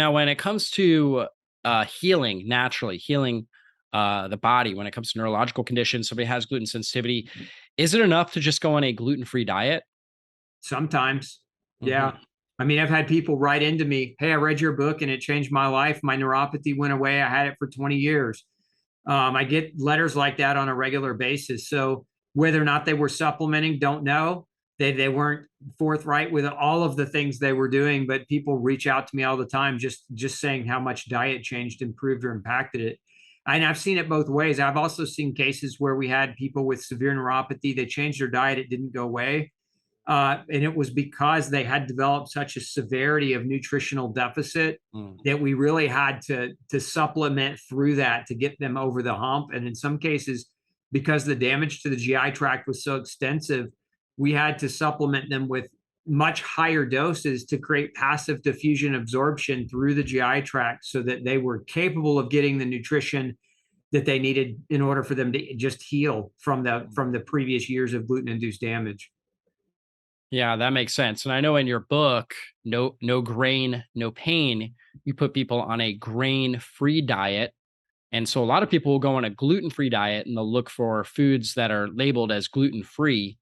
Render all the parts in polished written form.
Now, when it comes to healing, naturally healing the body, when it comes to neurological conditions, somebody has gluten sensitivity, is it enough to just go on a gluten-free diet? Sometimes. Yeah. Hmm. I mean, I've had people write into me, "Hey, I read your book and it changed my life. My neuropathy went away. I had it for 20 years." I get letters like that on a regular basis. So whether or not they were supplementing, don't know. They weren't forthright with all of the things they were doing, but people reach out to me all the time, just saying how much diet changed, improved, or impacted it. And I've seen it both ways. I've also seen cases where we had people with severe neuropathy. They changed their diet, it didn't go away. And it was because they had developed such a severity of nutritional deficit Mm. that we really had to supplement through that to get them over the hump. And in some cases, because the damage to the GI tract was so extensive, we had to supplement them with much higher doses to create passive diffusion absorption through the GI tract so that they were capable of getting the nutrition that they needed in order for them to just heal from the previous years of gluten induced damage. Yeah, that makes sense. And I know in your book, No Grain, No Pain, you put people on a grain-free diet. And so a lot of people will go on a gluten-free diet and they'll look for foods that are labeled as gluten-free.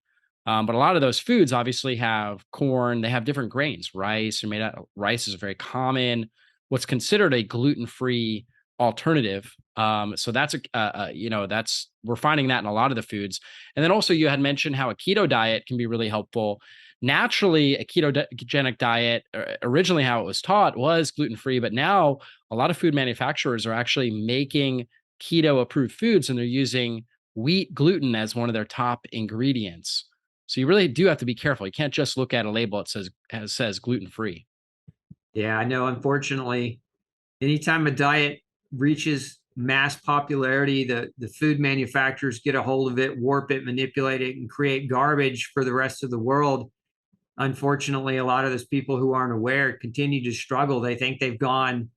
But a lot of those foods obviously have corn, they have different grains. Rice is very common. What's considered a gluten-free alternative. So that's that's we're finding that in a lot of the foods. And then also you had mentioned how a keto diet can be really helpful. Naturally, a ketogenic diet, originally how it was taught was gluten-free, but now a lot of food manufacturers are actually making keto approved foods and they're using wheat gluten as one of their top ingredients. So you really do have to be careful. You can't just look at a label that says gluten free. Yeah, I know. Unfortunately, anytime a diet reaches mass popularity, the food manufacturers get a hold of it, warp it, manipulate it, and create garbage for the rest of the world. Unfortunately, a lot of those people who aren't aware continue to struggle. They think they've gone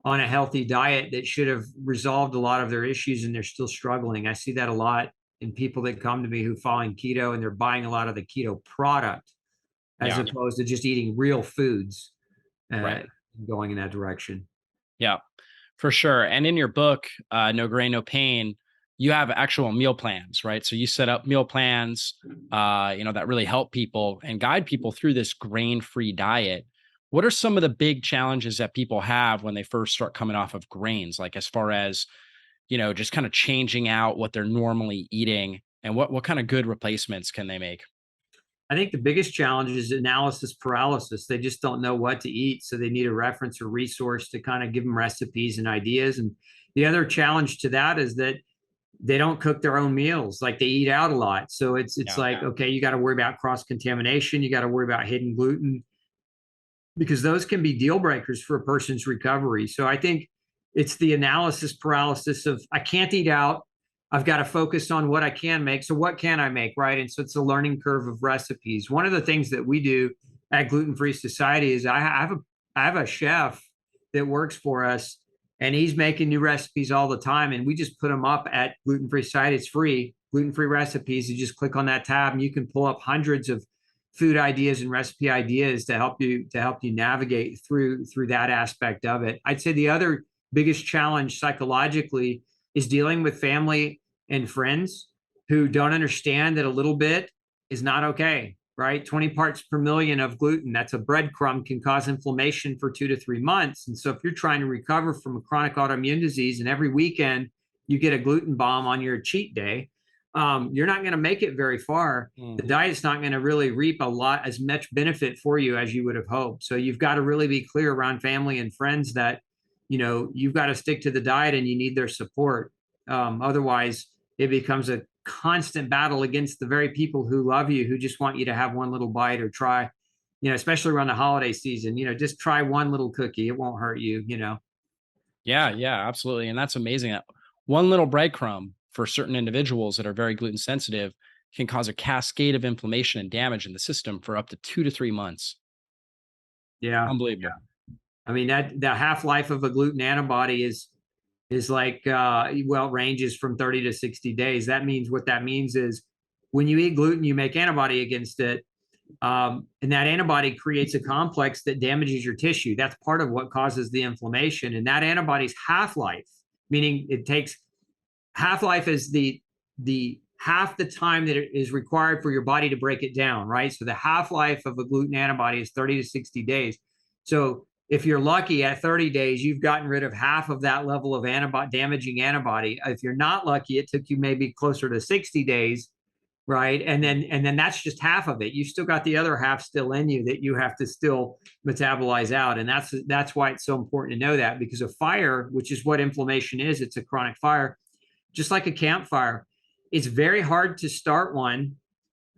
on a healthy diet that should have resolved a lot of their issues and they're still struggling. I see that a lot in people that come to me who fall in keto and they're buying a lot of the keto product as Yeah. opposed to just eating real foods, uh, Right. going in that direction. Yeah. For sure. And in your book, No Grain, No Pain, you have actual meal plans, right? So you set up meal plans, that really help people and guide people through this grain-free diet. What are some of the big challenges that people have when they first start coming off of grains? Like as far as, just kind of changing out what they're normally eating and what kind of good replacements can they make? I think the biggest challenge is analysis paralysis. They just don't know what to eat. So they need a reference or resource to kind of give them recipes and ideas. And the other challenge to that is that they don't cook their own meals. Like they eat out a lot. So it's Yeah. like, okay, you got to worry about cross contamination. You got to worry about hidden gluten because those can be deal breakers for a person's recovery. So I think it's the analysis paralysis of I can't eat out. I've got to focus on what I can make. So what can I make, right? And so it's a learning curve of recipes. One of the things that we do at Gluten Free Society is I have a chef that works for us, and he's making new recipes all the time, and we just put them up at Gluten Free Society. It's free, gluten free recipes. You just click on that tab, and you can pull up hundreds of food ideas and recipe ideas to help you navigate through that aspect of it. I'd say the other biggest challenge psychologically is dealing with family and friends who don't understand that a little bit is not okay, right? 20 parts per million of gluten, that's a breadcrumb, can cause inflammation for 2 to 3 months. And so if you're trying to recover from a chronic autoimmune disease and every weekend you get a gluten bomb on your cheat day, you're not going to make it very far. The Mm. diet's not going to really reap as much benefit for you as you would have hoped. So you've got to really be clear around family and friends that, you've got to stick to the diet and you need their support. Otherwise, it becomes a constant battle against the very people who love you, who just want you to have one little bite or try, especially around the holiday season, just try one little cookie. It won't hurt you. Yeah, So, yeah, absolutely. And that's amazing. That one little breadcrumb for certain individuals that are very gluten sensitive can cause a cascade of inflammation and damage in the system for up to 2 to 3 months. yeah. Unbelievable. I mean, that the half life of a gluten antibody is like well, it ranges from 30 to 60 days. That means what that means is when you eat gluten, you make antibody against it. And that antibody creates a complex that damages your tissue. That's part of what causes the inflammation. And that antibody's half-life, meaning it takes half-life is the half the time that it is required for your body to break it down, right? So the half-life of a gluten antibody is 30 to 60 days. So if you're lucky at 30 days, you've gotten rid of half of that level of damaging antibody. If you're not lucky, it took you maybe closer to 60 days, right? And then that's just half of it. You've still got the other half still in you that you have to still metabolize out. And that's why it's so important to know that, because a fire, which is what inflammation is, it's a chronic fire, just like a campfire. It's very hard to start one,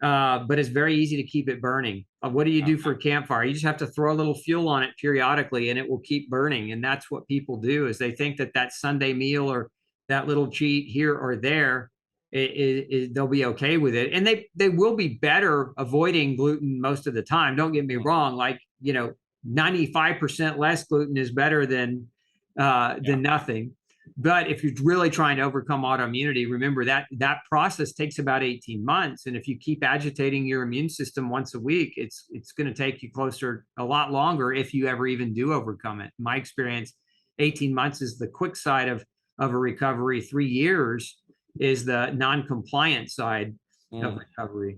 but it's very easy to keep it burning. What do you do for a campfire? You just have to throw a little fuel on it periodically, and it will keep burning. And that's what people do, is they think that that Sunday meal or that little cheat here or there, they'll be okay with it. And they will be better avoiding gluten most of the time. Don't get me wrong. Like, 95% less gluten is better than nothing. But if you're really trying to overcome autoimmunity, remember that process takes about 18 months. And if you keep agitating your immune system once a week, it's going to take you closer a lot longer if you ever even do overcome it. In my experience, 18 months is the quick side of a recovery. 3 years is the non-compliant side of recovery.